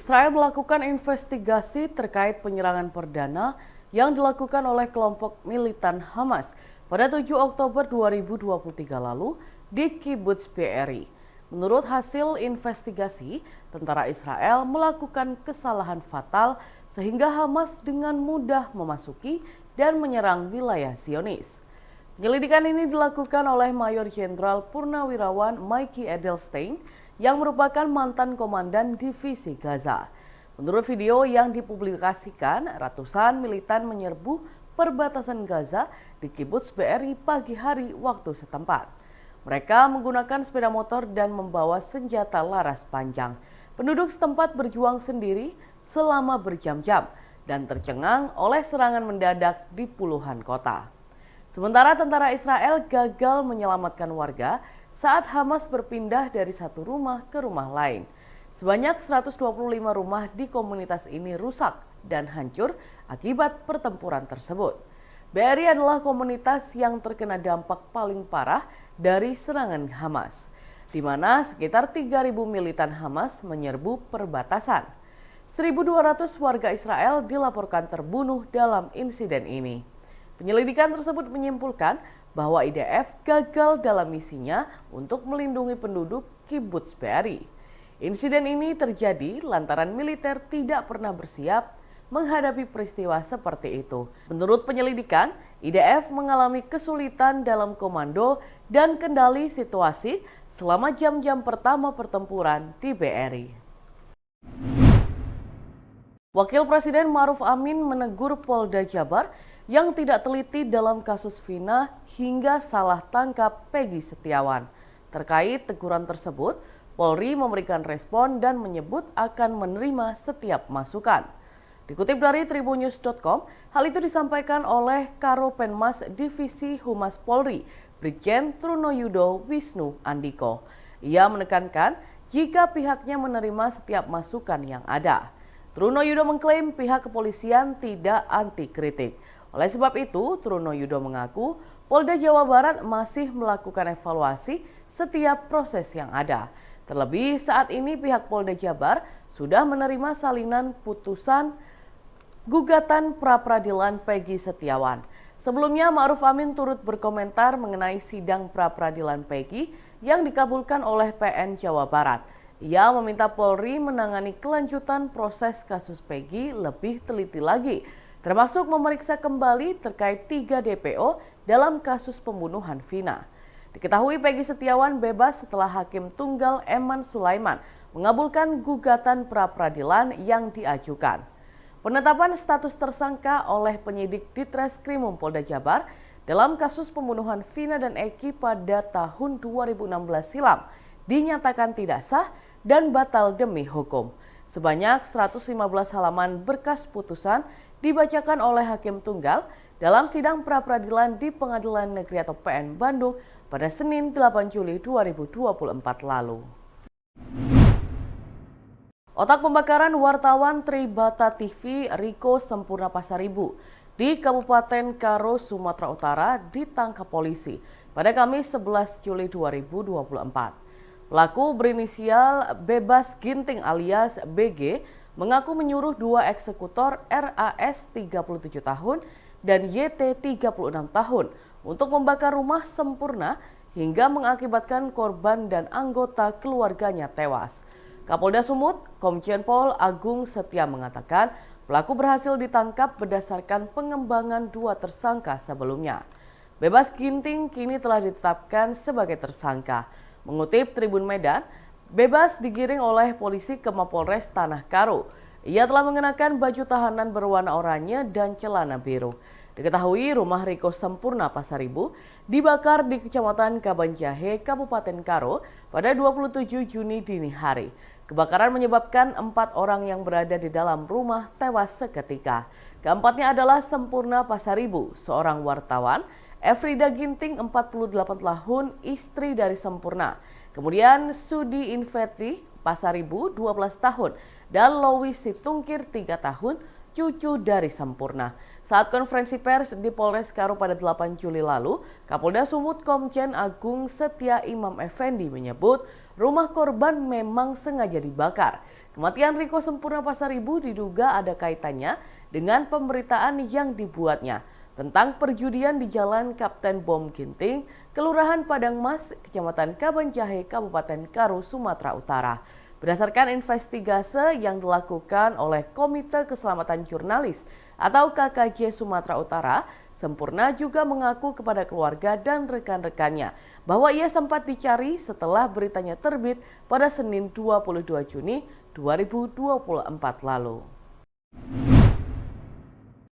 Israel melakukan investigasi terkait penyerangan perdana yang dilakukan oleh kelompok militan Hamas pada 7 Oktober 2023 lalu di Kibbutz Be'eri. Menurut hasil investigasi, tentara Israel melakukan kesalahan fatal sehingga Hamas dengan mudah memasuki dan menyerang wilayah Zionis. Penyelidikan ini dilakukan oleh Mayor Jenderal Purnawirawan Mikey Edelstein yang merupakan mantan komandan divisi Gaza. Menurut video yang dipublikasikan, ratusan militan menyerbu perbatasan Gaza di Kibbutz Be'eri pagi hari waktu setempat. Mereka menggunakan sepeda motor dan membawa senjata laras panjang. Penduduk setempat berjuang sendiri selama berjam-jam dan tercengang oleh serangan mendadak di puluhan kota. Sementara tentara Israel gagal menyelamatkan warga saat Hamas berpindah dari satu rumah ke rumah lain. Sebanyak 125 rumah di komunitas ini rusak dan hancur akibat pertempuran tersebut. Be'eri adalah komunitas yang terkena dampak paling parah dari serangan Hamas, di mana sekitar 3.000 militan Hamas menyerbu perbatasan. 1.200 warga Israel dilaporkan terbunuh dalam insiden ini. Penyelidikan tersebut menyimpulkan bahwa IDF gagal dalam misinya untuk melindungi penduduk Kibbutz Be'eri. Insiden ini terjadi lantaran militer tidak pernah bersiap menghadapi peristiwa seperti itu. Menurut penyelidikan, IDF mengalami kesulitan dalam komando dan kendali situasi selama jam-jam pertama pertempuran di Be'eri. Wakil Presiden Ma'ruf Amin menegur Polda Jabar yang tidak teliti dalam kasus Vina hingga salah tangkap Peggy Setiawan. Terkait teguran tersebut, Polri memberikan respon dan menyebut akan menerima setiap masukan. Dikutip dari tribunnews.com, hal itu disampaikan oleh Karo Penmas Divisi Humas Polri, Brigjen Trunoyudo Wisnu Andiko. Ia menekankan jika pihaknya menerima setiap masukan yang ada. Trunoyudo mengklaim pihak kepolisian tidak anti kritik. Oleh sebab itu, Trunoyudo mengaku Polda Jawa Barat masih melakukan evaluasi setiap proses yang ada. Terlebih saat ini pihak Polda Jabar sudah menerima salinan putusan gugatan pra-peradilan Peggy Setiawan. Sebelumnya Ma'ruf Amin turut berkomentar mengenai sidang pra-peradilan Peggy yang dikabulkan oleh PN Jawa Barat. Ia meminta Polri menangani kelanjutan proses kasus Peggy lebih teliti lagi, termasuk memeriksa kembali terkait 3 DPO dalam kasus pembunuhan Vina. Diketahui Peggy Setiawan bebas setelah Hakim Tunggal Eman Sulaiman mengabulkan gugatan pra-peradilan yang diajukan. Penetapan status tersangka oleh penyidik Ditreskrimum Polda Jabar dalam kasus pembunuhan Vina dan Eki pada tahun 2016 silam dinyatakan tidak sah dan batal demi hukum. Sebanyak 115 halaman berkas putusan dibacakan oleh Hakim Tunggal dalam sidang pra-peradilan di Pengadilan Negeri atau PN Bandung pada Senin 8 Juli 2024 lalu. Otak pembakaran wartawan Tribata TV Riko Sempurna Pasaribu di Kabupaten Karo, Sumatera Utara ditangkap polisi pada Kamis 11 Juli 2024. Pelaku berinisial Bebas Ginting alias BG mengaku menyuruh 2 eksekutor RAS 37 tahun dan YT 36 tahun untuk membakar rumah Sempurna hingga mengakibatkan korban dan anggota keluarganya tewas. Kapolda Sumut, Komjen Pol Agung Setia mengatakan pelaku berhasil ditangkap berdasarkan pengembangan 2 tersangka sebelumnya. Bebas Ginting kini telah ditetapkan sebagai tersangka. Mengutip Tribun Medan, Bebas digiring oleh polisi ke Mapolres Tanah Karo. Ia telah mengenakan baju tahanan berwarna oranye dan celana biru. Diketahui rumah Riko Sempurna Pasaribu dibakar di Kecamatan Kabanjahe, Kabupaten Karo pada 27 Juni dini hari. Kebakaran menyebabkan 4 orang yang berada di dalam rumah tewas seketika. Keempatnya adalah Sempurna Pasaribu, seorang wartawan, Efrida Ginting 48 tahun, istri dari Sempurna. Kemudian Sudi Inveti Pasaribu 12 tahun dan Lois Situngkir 3 tahun, cucu dari Sempurna. Saat konferensi pers di Polres Karo pada 8 Juli lalu, Kapolda Sumut Komjen Agung Setia Imam Effendi menyebut rumah korban memang sengaja dibakar Kematian Riko Sempurna Pasaribu diduga ada kaitannya dengan pemberitaan yang dibuatnya tentang perjudian di Jalan Kapten Bom Ginting, Kelurahan Padang Mas, Kecamatan Kabanjahe, Kabupaten Karo, Sumatera Utara. Berdasarkan investigasi yang dilakukan oleh Komite Keselamatan Jurnalis atau KKJ Sumatera Utara, Sempurna juga mengaku kepada keluarga dan rekan-rekannya bahwa ia sempat dicari setelah beritanya terbit pada Senin 22 Juni 2024 lalu.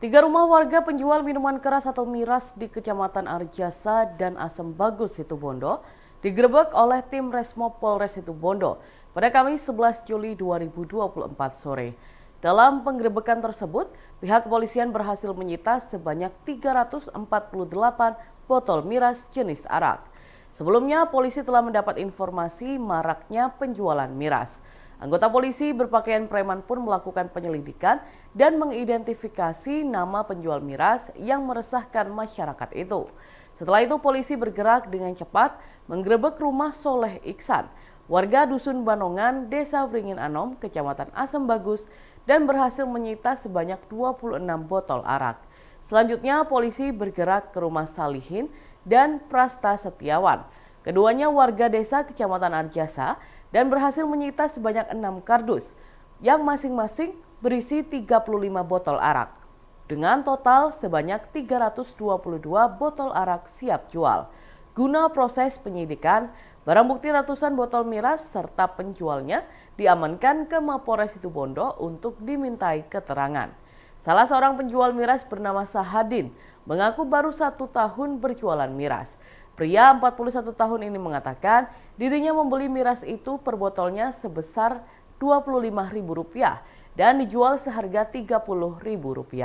3 rumah warga penjual minuman keras atau miras di Kecamatan Arjasa dan Asem Bagus, Situbondo digerebek oleh tim Resmob Polres Situbondo pada Kamis 11 Juli 2024 sore. Dalam penggerebekan tersebut, pihak kepolisian berhasil menyita sebanyak 348 botol miras jenis arak. Sebelumnya, polisi telah mendapat informasi maraknya penjualan miras. Anggota polisi berpakaian preman pun melakukan penyelidikan dan mengidentifikasi nama penjual miras yang meresahkan masyarakat itu. Setelah itu, polisi bergerak dengan cepat menggerebek rumah Soleh Iksan, warga Dusun Banongan, Desa Wringin Anom, Kecamatan Asem Bagus, dan berhasil menyita sebanyak 26 botol arak. Selanjutnya, polisi bergerak ke rumah Salihin dan Prasta Setiawan. Keduanya warga desa Kecamatan Arjasa dan berhasil menyita sebanyak 6 kardus yang masing-masing berisi 35 botol arak. Dengan total sebanyak 322 botol arak siap jual. Guna proses penyidikan, barang bukti ratusan botol miras serta penjualnya diamankan ke Mapores Situbondo untuk dimintai keterangan. Salah seorang penjual miras bernama Sahadin mengaku baru 1 tahun berjualan miras. Pria 41 tahun ini mengatakan dirinya membeli miras itu per botolnya sebesar Rp25.000 dan dijual seharga Rp30.000.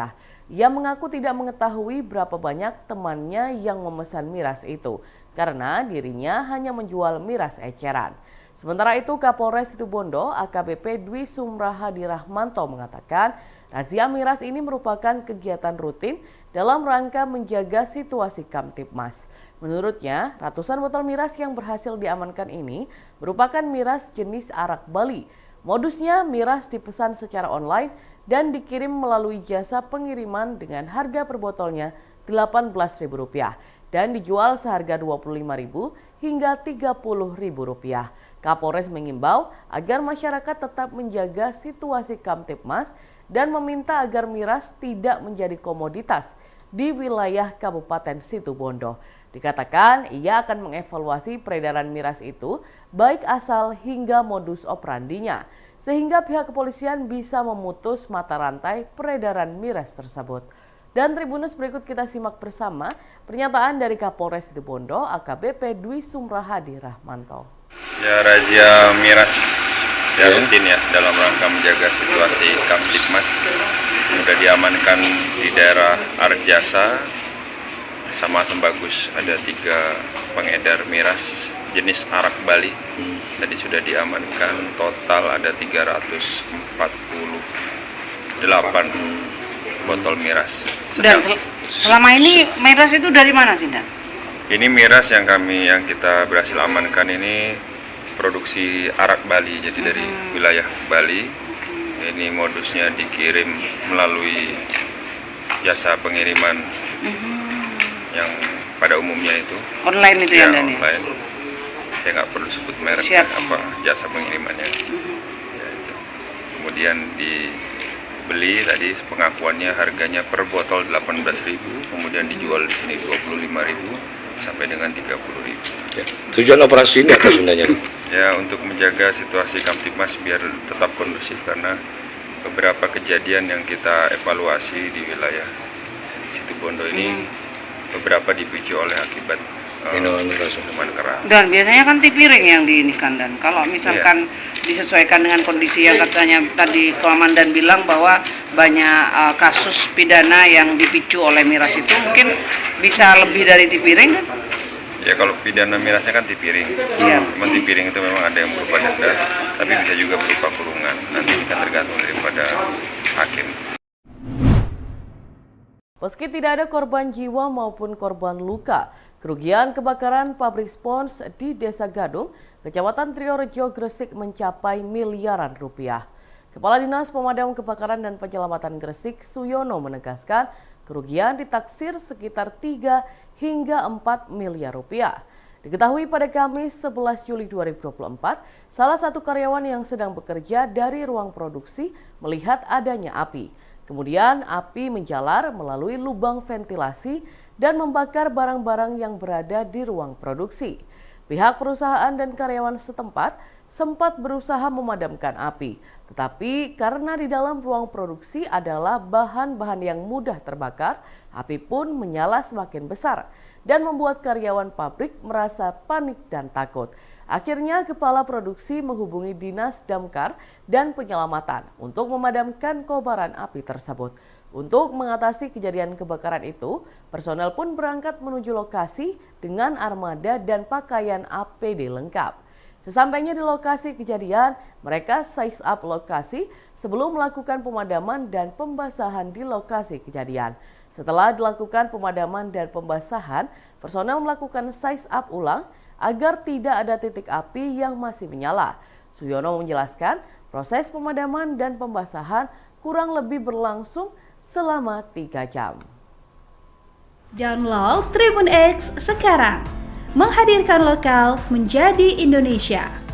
Ia mengaku tidak mengetahui berapa banyak temannya yang memesan miras itu karena dirinya hanya menjual miras eceran. Sementara itu, Kapolres Situbondo AKBP Dwi Sumrahadi Rahmanto mengatakan razia miras ini merupakan kegiatan rutin dalam rangka menjaga situasi Kamtibmas. Menurutnya, ratusan botol miras yang berhasil diamankan ini merupakan miras jenis arak Bali. Modusnya, miras dipesan secara online dan dikirim melalui jasa pengiriman dengan harga per botolnya Rp18.000 dan dijual seharga Rp25.000 hingga Rp30.000. Kapolres mengimbau agar masyarakat tetap menjaga situasi Kamtibmas dan meminta agar miras tidak menjadi komoditas di wilayah Kabupaten Situbondo. Dikatakan ia akan mengevaluasi peredaran miras itu baik asal hingga modus operandinya sehingga pihak kepolisian bisa memutus mata rantai peredaran miras tersebut. Dan Tribunus, berikut kita simak bersama pernyataan dari Kapolres Situbondo AKBP Dwi Sumrahadi Rahmanto. Ya, razia miras ya rutin ya dalam rangka menjaga situasi Kamtibmas. Sudah diamankan di daerah Arjasa sama Asem Bagus, ada 3 pengedar miras jenis arak Bali. Tadi sudah diamankan, total ada 348 botol miras. Dan selama ini miras itu dari mana sih, Dan? Ini miras yang kita berhasil amankan ini produksi arak Bali, jadi dari wilayah Bali. Ini modusnya dikirim melalui jasa pengiriman yang pada umumnya itu online itu ya, Dan? Online. Saya nggak perlu sebut merek apa jasa pengirimannya. Ya, itu. Kemudian dibeli tadi pengakuannya harganya per botol 18.000, kemudian dijual di sini 25.000 sampai dengan 30.000. Ya. Tujuan operasi ini apa sebenarnya? Ya, untuk menjaga situasi Kamtibmas biar tetap kondusif karena beberapa kejadian yang kita evaluasi di wilayah Situbondo ini beberapa dipicu oleh akibat minuman keras. Dan biasanya kan tipiring yang diinikan, Dan. Kalau misalkan disesuaikan dengan kondisi yang katanya tadi Komandan bilang bahwa banyak kasus pidana yang dipicu oleh miras itu, mungkin bisa lebih dari tipiring, kan? Ya, kalau pidana mirasnya kan tipiring. Memang tipiring itu memang ada yang berupa denda, tapi bisa juga berupa kurungan. Nanti ini kan tergantung daripada hakim. Meski tidak ada korban jiwa maupun korban luka, Kerugian kebakaran pabrik spons di Desa Gadung, Kecamatan Triorejo, Gresik mencapai miliaran rupiah. Kepala Dinas Pemadam Kebakaran dan Penyelamatan Gresik, Suyono, menegaskan kerugian ditaksir sekitar 3 hingga 4 miliar rupiah. Diketahui pada Kamis 11 Juli 2024, salah satu karyawan yang sedang bekerja dari ruang produksi melihat adanya api. Kemudian api menjalar melalui lubang ventilasi dan membakar barang-barang yang berada di ruang produksi. Pihak perusahaan dan karyawan setempat sempat berusaha memadamkan api, tetapi karena di dalam ruang produksi adalah bahan-bahan yang mudah terbakar, api pun menyala semakin besar dan membuat karyawan pabrik merasa panik dan takut. Akhirnya kepala produksi menghubungi Dinas Damkar dan Penyelamatan untuk memadamkan kobaran api tersebut. Untuk mengatasi kejadian kebakaran itu, personel pun berangkat menuju lokasi dengan armada dan pakaian APD lengkap. Sesampainya di lokasi kejadian, mereka size up lokasi sebelum melakukan pemadaman dan pembasahan di lokasi kejadian. Setelah dilakukan pemadaman dan pembasahan, personel melakukan size up ulang agar tidak ada titik api yang masih menyala. Suyono menjelaskan proses pemadaman dan pembasahan kurang lebih berlangsung selama 3 jam. Download Tribun X sekarang, menghadirkan lokal menjadi Indonesia.